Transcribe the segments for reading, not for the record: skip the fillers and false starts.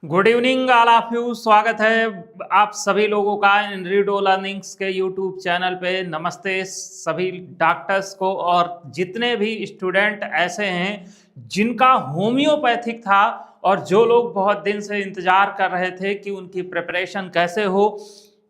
Good evening all of you. स्वागत है आप सभी लोगों का इनरीडो लर्निंग्स के यूट्यूब चैनल पे। नमस्ते सभी डॉक्टर्स को और जितने भी स्टूडेंट ऐसे हैं जिनका होम्योपैथिक था और जो लोग बहुत दिन से इंतजार कर रहे थे कि उनकी प्रिपरेशन कैसे हो,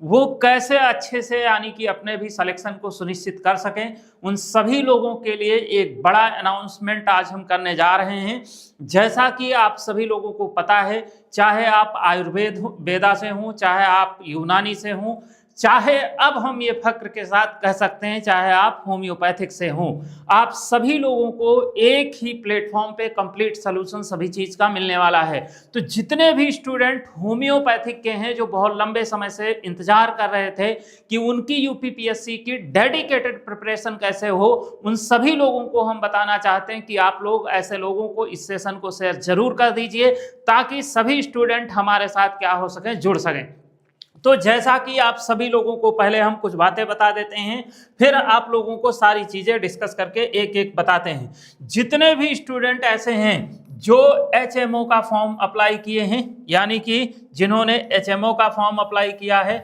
वो कैसे अच्छे से यानी कि अपने भी सिलेक्शन को सुनिश्चित कर सकें, उन सभी लोगों के लिए एक बड़ा अनाउंसमेंट आज हम करने जा रहे हैं। जैसा कि आप सभी लोगों को पता है, चाहे आप आयुर्वेद वेदा से हों, चाहे आप यूनानी से हों, चाहे अब हम ये फक्र के साथ कह सकते हैं चाहे आप होम्योपैथिक से हों, आप सभी लोगों को एक ही प्लेटफॉर्म पे कंप्लीट सॉल्यूशन सभी चीज़ का मिलने वाला है। तो जितने भी स्टूडेंट होम्योपैथिक के हैं जो बहुत लंबे समय से इंतजार कर रहे थे कि उनकी यूपीपीएससी की डेडिकेटेड प्रिपरेशन कैसे हो, उन सभी लोगों को हम बताना चाहते हैं कि आप लोग ऐसे लोगों को इस सेशन को शेयर जरूर कर दीजिए ताकि सभी स्टूडेंट हमारे साथ क्या हो सकें, जुड़ सकें। तो जैसा कि आप सभी लोगों को पहले हम कुछ बातें बता देते हैं, फिर आप लोगों को सारी चीजें डिस्कस करके एक एक बताते हैं। जितने भी स्टूडेंट ऐसे हैं जो एचएमओ का फॉर्म अप्लाई किए हैं, यानी कि जिन्होंने एचएमओ का फॉर्म अप्लाई किया है,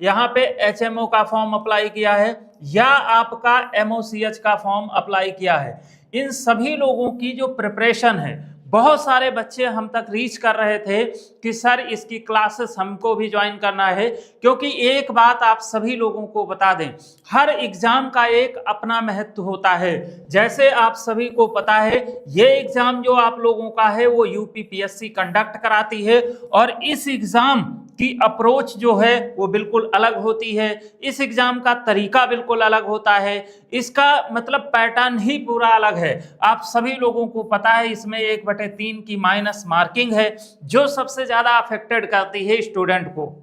यहाँ पे एचएमओ का फॉर्म अप्लाई किया है या आपका एमओसीएच का फॉर्म अप्लाई किया है, इन सभी लोगों की जो प्रिपरेशन है, बहुत सारे बच्चे हम तक रीच कर रहे थे कि सर इसकी क्लासेस हमको भी ज्वाइन करना है। क्योंकि एक बात आप सभी लोगों को बता दें, हर एग्जाम का एक अपना महत्व होता है। जैसे आप सभी को पता है ये एग्जाम जो आप लोगों का है वो यूपीपीएससी कंडक्ट कराती है और इस एग्जाम की अप्रोच जो है वो बिल्कुल अलग होती है। इस एग्जाम का तरीका बिल्कुल अलग होता है, इसका मतलब पैटर्न ही पूरा अलग है। आप सभी लोगों को पता है इसमें 1/3 की माइनस मार्किंग है जो सबसे ज्यादा अफेक्टेड करती है स्टूडेंट को।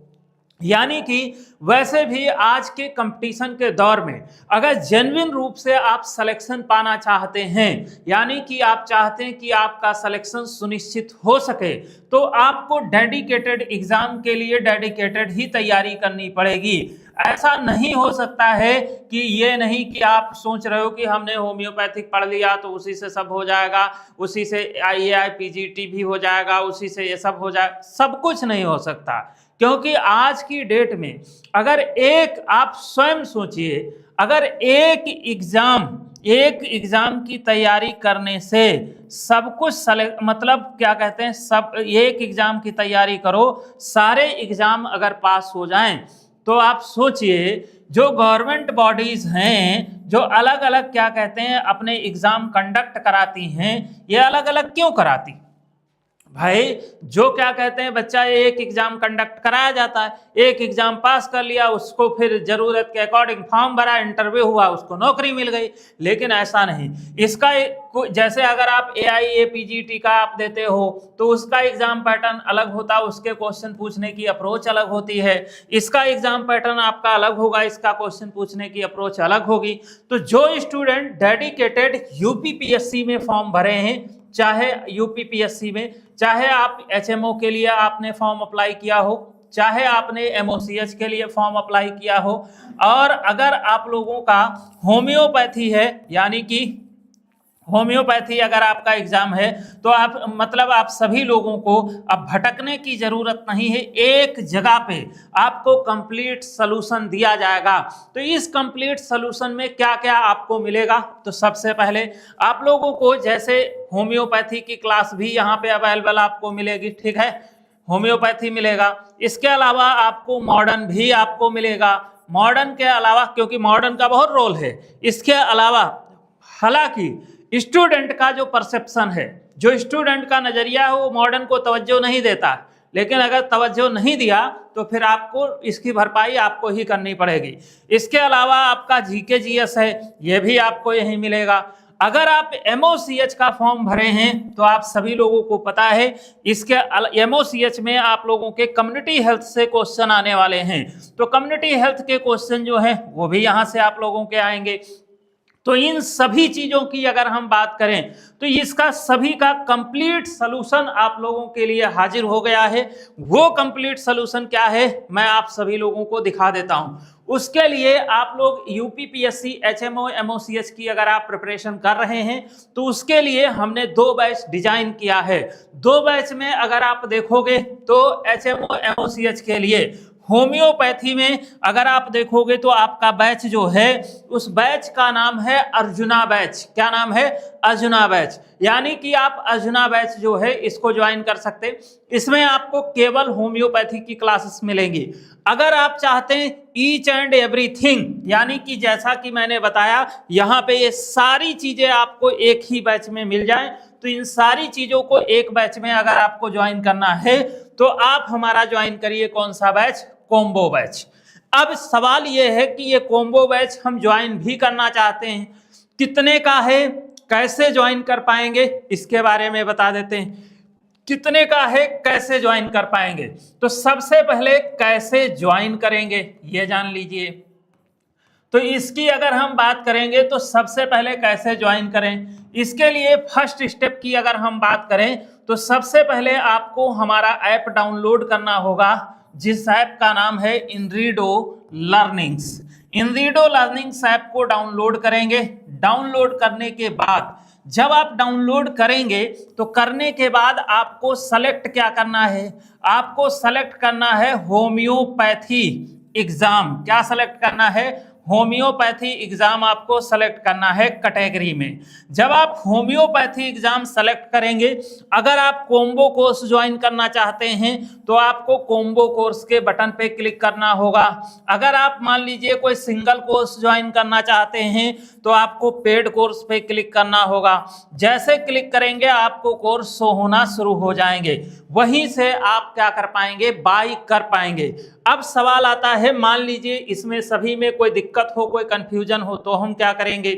यानी कि वैसे भी आज के कंपटीशन के दौर में अगर जेन्युइन रूप से आप सिलेक्शन पाना चाहते हैं, यानी कि आप चाहते हैं कि आपका सिलेक्शन सुनिश्चित हो सके, तो आपको डेडिकेटेड एग्जाम के लिए डेडिकेटेड ही तैयारी करनी पड़ेगी। ऐसा नहीं हो सकता है कि ये नहीं कि आप सोच रहे हो कि हमने होम्योपैथिक पढ़ लिया तो उसी से सब हो जाएगा, उसी से आईएआई पीजीटी भी हो जाएगा, उसी से ये सब हो जाएगा। सब कुछ नहीं हो सकता, क्योंकि आज की डेट में अगर एक आप स्वयं सोचिए, अगर एक एग्जाम की तैयारी करने से सब कुछ मतलब क्या कहते हैं, सब एक एग्जाम की तैयारी करो, सारे एग्जाम अगर पास हो जाएं, तो आप सोचिए जो गवर्नमेंट बॉडीज हैं जो अलग अलग क्या कहते हैं अपने एग्जाम कंडक्ट कराती हैं, ये अलग अलग क्यों कराती भाई? जो क्या कहते हैं बच्चा एक एग्जाम कंडक्ट कराया जाता है, एक एग्जाम पास कर लिया, उसको फिर जरूरत के अकॉर्डिंग फॉर्म भरा, इंटरव्यू हुआ, उसको नौकरी मिल गई। लेकिन ऐसा नहीं, इसका जैसे अगर आप एआईए पीजीटी का आप देते हो तो उसका एग्जाम पैटर्न अलग होता है, उसके क्वेश्चन पूछने की अप्रोच अलग होती है। इसका एग्जाम पैटर्न आपका अलग होगा, इसका क्वेश्चन पूछने की अप्रोच अलग होगी। तो जो स्टूडेंट डेडिकेटेड यूपीपीएससी में फॉर्म भरे हैं, चाहे यूपीपीएससी में, चाहे आप एचएमओ के लिए आपने फॉर्म अप्लाई किया हो, चाहे आपने एमओसीएच के लिए फॉर्म अप्लाई किया हो, और अगर आप लोगों का होम्योपैथी है, यानी कि होम्योपैथी अगर आपका एग्जाम है, तो आप सभी लोगों को अब भटकने की जरूरत नहीं है, एक जगह पे आपको कंप्लीट सॉल्यूशन दिया जाएगा। तो इस कंप्लीट सॉल्यूशन में क्या क्या आपको मिलेगा, तो सबसे पहले आप लोगों को जैसे होम्योपैथी की क्लास भी यहाँ पे अवेलेबल आपको मिलेगी, ठीक है, होम्योपैथी मिलेगा। इसके अलावा आपको मॉडर्न भी आपको मिलेगा। मॉडर्न के अलावा, क्योंकि मॉडर्न का बहुत रोल है, इसके अलावा हालांकि स्टूडेंट का जो परसेप्शन है, जो स्टूडेंट का नजरिया है, वो मॉडर्न को तवज्जो नहीं देता, लेकिन अगर तवज्जो नहीं दिया तो फिर आपको इसकी भरपाई आपको ही करनी पड़ेगी। इसके अलावा आपका जीके जीएस है, ये भी आपको यही मिलेगा। अगर आप एमओसीएच का फॉर्म भरे हैं तो आप सभी लोगों को पता है इसके एमओसीएच में आप लोगों के कम्युनिटी हेल्थ से क्वेश्चन आने वाले हैं। तो कम्युनिटी हेल्थ के क्वेश्चन जो है वो भी यहाँ से आप लोगों के आएंगे। तो इन सभी चीजों की अगर हम बात करें तो इसका सभी का कंप्लीट सलूशन आप लोगों के लिए हाजिर हो गया है। वो कंप्लीट सलूशन क्या है मैं आप सभी लोगों को दिखा देता हूं। उसके लिए आप लोग यूपीपीएससी एचएमओ एमओसीएच की अगर आप प्रिपरेशन कर रहे हैं तो उसके लिए हमने 2 बैच डिजाइन किया है। 2 बैच में अगर आप देखोगे तो एचएमओ एमओसीएच के लिए होम्योपैथी में अगर आप देखोगे तो आपका बैच जो है उस बैच का नाम है अर्जुना बैच। क्या नाम है? अर्जुना बैच। यानी कि आप अर्जुना बैच जो है इसको ज्वाइन कर सकते हैं। इसमें आपको केवल होम्योपैथी की क्लासेस मिलेंगी। अगर आप चाहते हैं ईच एंड एवरीथिंग, यानी कि जैसा कि मैंने बताया यहाँ पे ये सारी चीजें आपको एक ही बैच में मिल जाए, तो इन सारी चीजों को एक बैच में अगर आपको ज्वाइन करना है तो आप हमारा ज्वाइन करिए। कौन सा बैच? Combo batch. अब सवाल यह है कि ये कॉम्बो बैच हम ज्वाइन भी करना चाहते हैं, कितने का है, कैसे ज्वाइन कर पाएंगे, इसके बारे में बता देते हैं। कितने का है, कैसे ज्वाइन कर पाएंगे? तो सबसे पहले कैसे ज्वाइन करेंगे ये जान लीजिए। तो इसकी अगर हम बात करेंगे तो सबसे पहले कैसे ज्वाइन करें, इसके लिए फर्स्ट स्टेप की अगर हम बात करें तो सबसे पहले आपको हमारा ऐप डाउनलोड करना होगा, जिस ऐप का नाम है इनरीडो लर्निंग्स। इनरीडो लर्निंग्स ऐप को डाउनलोड करेंगे। डाउनलोड करने के बाद जब आप डाउनलोड करेंगे तो करने के बाद आपको सेलेक्ट क्या करना है? आपको सेलेक्ट करना है होम्योपैथी एग्जाम। क्या सेलेक्ट करना है? होम्योपैथी एग्जाम आपको सेलेक्ट करना है कैटेगरी में। जब आप होम्योपैथी एग्जाम सेलेक्ट करेंगे, अगर आप कॉम्बो कोर्स ज्वाइन करना चाहते हैं तो आपको कॉम्बो कोर्स के बटन पे क्लिक करना होगा। अगर आप मान लीजिए कोई सिंगल कोर्स ज्वाइन करना चाहते हैं तो आपको पेड कोर्स पे क्लिक करना होगा। जैसे क्लिक करेंगे आपको कोर्स शो होना शुरू हो जाएंगे, वहीं से आप क्या कर पाएंगे? बाई कर पाएंगे। अब सवाल आता है, मान लीजिए इसमें सभी में कोई दिक्कत हो, कोई कंफ्यूजन हो, तो हम क्या करेंगे?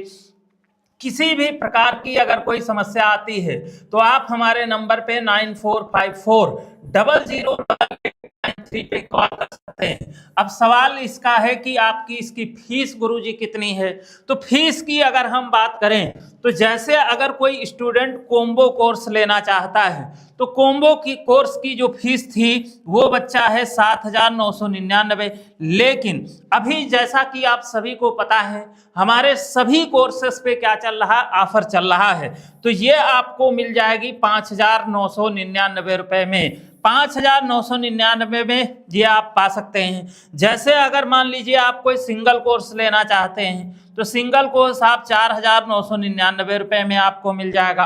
किसी भी प्रकार की अगर कोई समस्या आती है तो आप हमारे नंबर पे 94540093 पे कॉल कर सकते हैं। अब सवाल इसका है कि आपकी इसकी फीस गुरुजी कितनी है? तो फीस की अगर हम बात करें तो जैसे अगर कोई स्टूडेंट कॉम्बो कोर्स लेना चाहता है तो कॉम्बो की कोर्स की जो फीस थी वो बच्चा है 7,999। लेकिन अभी जैसा कि आप सभी को पता है हमारे सभी कोर्सेस पे क्या चल रहा है? ऑफर चल रहा है। तो ये आपको मिल जाएगी 5,999 रुपए में। 5,999 में ये आप पा सकते हैं। जैसे अगर मान लीजिए आप कोई सिंगल कोर्स लेना चाहते हैं तो सिंगल कोर्स आप 4,999 रुपए में आपको मिल जाएगा।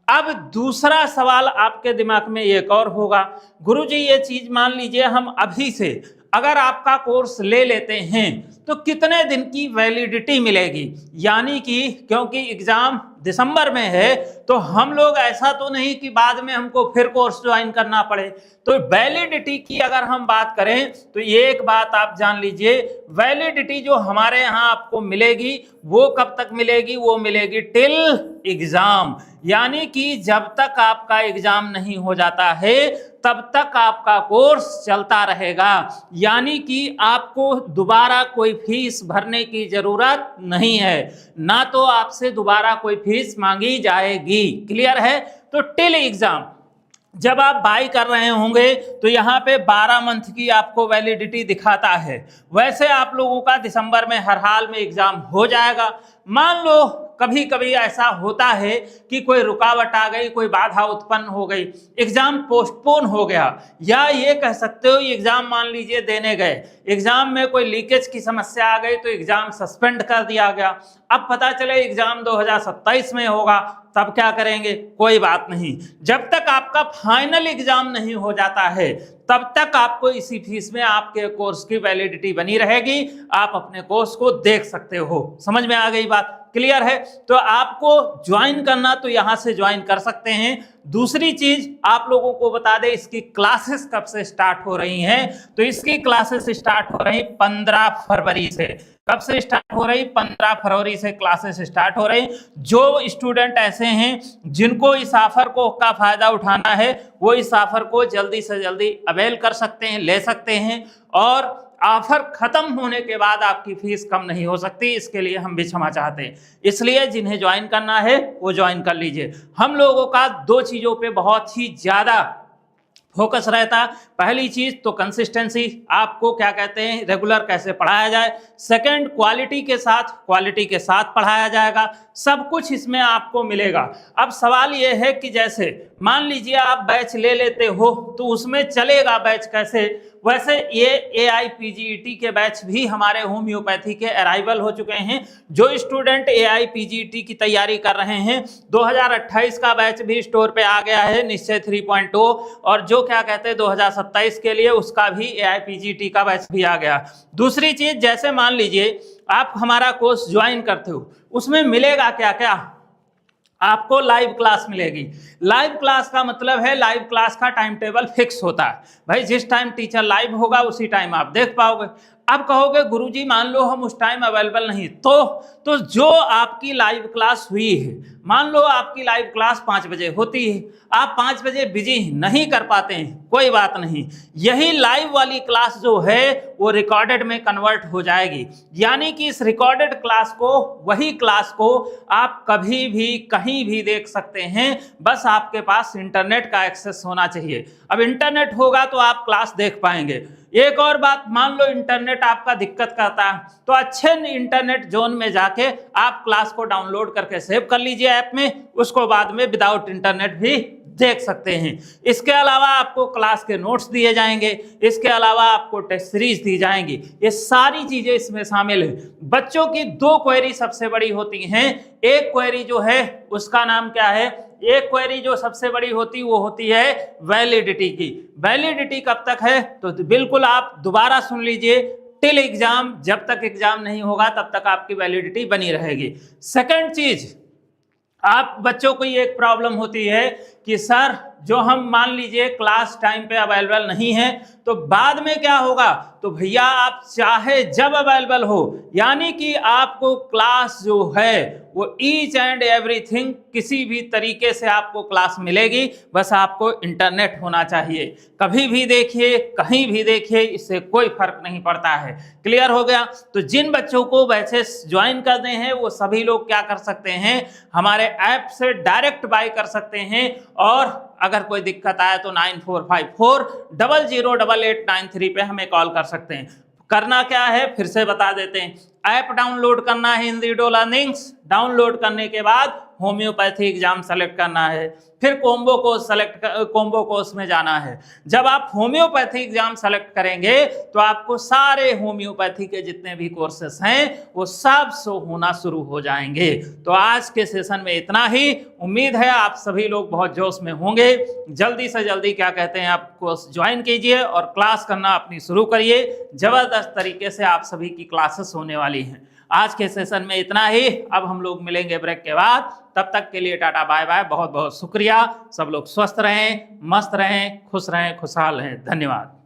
अब दूसरा सवाल आपके दिमाग में एक और होगा, गुरुजी ये चीज मान लीजिए हम अभी से अगर आपका कोर्स ले लेते हैं तो कितने दिन की वैलिडिटी मिलेगी? यानी कि क्योंकि एग्जाम दिसंबर में है तो हम लोग ऐसा तो नहीं कि बाद में हमको फिर कोर्स ज्वाइन करना पड़े। तो वैलिडिटी की अगर हम बात करें तो ये एक बात आप जान लीजिए, वैलिडिटी जो हमारे यहाँ आपको मिलेगी वो कब तक मिलेगी? वो मिलेगी टिल एग्जाम। यानी कि जब तक आपका एग्जाम नहीं हो जाता है तब तक आपका कोर्स चलता रहेगा। यानी कि आपको दोबारा कोई फीस भरने की जरूरत नहीं है, ना तो आपसे दोबारा कोई फीस मांगी जाएगी। क्लियर है? तो टिल एग्जाम जब आप बाई कर रहे होंगे तो यहाँ पे 12 मंथ की आपको वैलिडिटी दिखाता है। वैसे आप लोगों का दिसंबर में हर हाल में एग्जाम हो जाएगा। मान लो कभी कभी ऐसा होता है कि कोई रुकावट आ गई, कोई बाधा उत्पन्न हो गई, एग्जाम पोस्टपोन हो गया, या ये कह सकते हो एग्जाम मान लीजिए देने गए, एग्जाम में कोई लीकेज की समस्या आ गई तो एग्जाम सस्पेंड कर दिया गया। अब पता चले एग्जाम 2027 में होगा, तब क्या करेंगे? कोई बात नहीं, जब तक आपका फाइनल एग्जाम नहीं हो जाता है तब तक आपको इसी फीस में आपके कोर्स की वैलिडिटी बनी रहेगी। आप अपने कोर्स को देख सकते हो। समझ में आ गई बात? क्लियर है? तो आपको ज्वाइन करना तो यहां से ज्वाइन कर सकते हैं। दूसरी चीज आप लोगों को बता दें, इसकी क्लासेस कब से स्टार्ट हो रही हैं? तो इसकी क्लासेस स्टार्ट हो रही 15 फरवरी से। कब से स्टार्ट हो रही? 15 फरवरी से क्लासेस स्टार्ट हो रही। जो स्टूडेंट ऐसे हैं जिनको इस ऑफर को का फायदा उठाना है वो इस ऑफर को जल्दी से जल्दी अवेल कर सकते हैं, ले सकते हैं। और ऑफर खत्म होने के बाद आपकी फीस कम नहीं हो सकती, इसके लिए हम भी क्षमा चाहते हैं। इसलिए जिन्हें ज्वाइन करना है वो ज्वाइन कर लीजिए। हम लोगों का 2 चीजों पे बहुत ही ज्यादा फोकस रहता। पहली चीज तो कंसिस्टेंसी, आपको क्या कहते हैं रेगुलर कैसे पढ़ाया जाए। सेकंड, क्वालिटी के साथ पढ़ाया जाएगा, सब कुछ इसमें आपको मिलेगा। अब सवाल यह है कि जैसे मान लीजिए आप बैच ले लेते हो तो उसमें चलेगा बैच कैसे। वैसे ये AIPGET के बैच भी हमारे होम्योपैथी के अराइवल हो चुके हैं। जो स्टूडेंट AIPGET की तैयारी कर रहे हैं 2028 का बैच भी स्टोर पे आ गया है, निश्चय 3.0, और जो क्या कहते हैं 2027 के लिए उसका भी AIPGET का बैच भी आ गया। दूसरी चीज, जैसे मान लीजिए आप हमारा कोर्स ज्वाइन करते हो, उसमें मिलेगा क्या क्या, आपको लाइव क्लास मिलेगी। लाइव क्लास का मतलब है लाइव क्लास का टाइम टेबल फिक्स होता है, भाई जिस टाइम टीचर लाइव होगा उसी टाइम आप देख पाओगे। अब कहोगे गुरुजी मान लो हम उस टाइम अवेलेबल नहीं, तो जो आपकी लाइव क्लास हुई है, मान लो आपकी लाइव क्लास 5 बजे होती है, आप 5 बजे बिजी नहीं कर पाते हैं, कोई बात नहीं, यही लाइव वाली क्लास जो है वो रिकॉर्डेड में कन्वर्ट हो जाएगी। यानी कि इस रिकॉर्डेड क्लास को, वही क्लास को आप कभी भी कहीं भी देख सकते हैं, बस आपके पास इंटरनेट का एक्सेस होना चाहिए। अब इंटरनेट होगा तो आप क्लास देख पाएंगे। एक और बात, मान लो इंटरनेट आपका दिक्कत करता है तो अच्छे इंटरनेट जोन में जाके आप क्लास को डाउनलोड करके सेव कर लीजिए ऐप में, उसको बाद में विदाउट इंटरनेट भी देख सकते हैं। इसके अलावा आपको क्लास के नोट्स दिए जाएंगे, इसके अलावा आपको टेस्ट सीरीज दी जाएंगी, ये सारी चीजें इसमें शामिल है। बच्चों की 2 क्वेरी सबसे बड़ी होती हैं। एक क्वेरी जो है उसका नाम क्या है, एक क्वेरी जो सबसे बड़ी होती वो होती है वैलिडिटी की। वैलिडिटी कब तक है, तो बिल्कुल आप दोबारा सुन लीजिए, टिल एग्जाम, जब तक एग्जाम नहीं होगा तब तक आपकी वैलिडिटी बनी रहेगी। सेकंड चीज, आप बच्चों को ये एक प्रॉब्लम होती है कि सर जो हम मान लीजिए क्लास टाइम पे अवेलेबल नहीं है तो बाद में क्या होगा, तो भैया आप चाहे जब अवेलेबल हो, यानी कि आपको क्लास जो है वो ईच एंड एवरीथिंग किसी भी तरीके से आपको क्लास मिलेगी, बस आपको इंटरनेट होना चाहिए। कभी भी देखिए, कहीं भी देखिए, इससे कोई फर्क नहीं पड़ता है। क्लियर हो गया। तो जिन बच्चों को बैचेस ज्वाइन करने हैं वो सभी लोग क्या कर सकते हैं, हमारे ऐप से डायरेक्ट बाय कर सकते हैं, और अगर कोई दिक्कत आए तो 9454008893 पे हमें कॉल कर सकते हैं। करना क्या है फिर से बता देते हैं, ऐप डाउनलोड करना है इनरीडो लर्निंग्स, डाउनलोड करने के बाद होम्योपैथी एग्जाम सेलेक्ट करना है, फिर कोम्बो कोर्स में जाना है। जब आप होम्योपैथी एग्जाम सेलेक्ट करेंगे तो आपको सारे होम्योपैथी के जितने भी कोर्सेस हैं वो सब शो होना शुरू हो जाएंगे। तो आज के सेशन में इतना ही। उम्मीद है आप सभी लोग बहुत जोश में होंगे। जल्दी से जल्दी क्या कहते हैं आप कोर्स ज्वाइन कीजिए और क्लास करना अपनी शुरू करिए। जबरदस्त तरीके से आप सभी की क्लासेस होने वाली हैं। आज के सेशन में इतना ही। अब हम लोग मिलेंगे ब्रेक के बाद, तब तक के लिए टाटा बाय बाय, बहुत बहुत शुक्रिया। सब लोग स्वस्थ रहें, मस्त रहें, खुश रहें, खुशहाल रहें। धन्यवाद।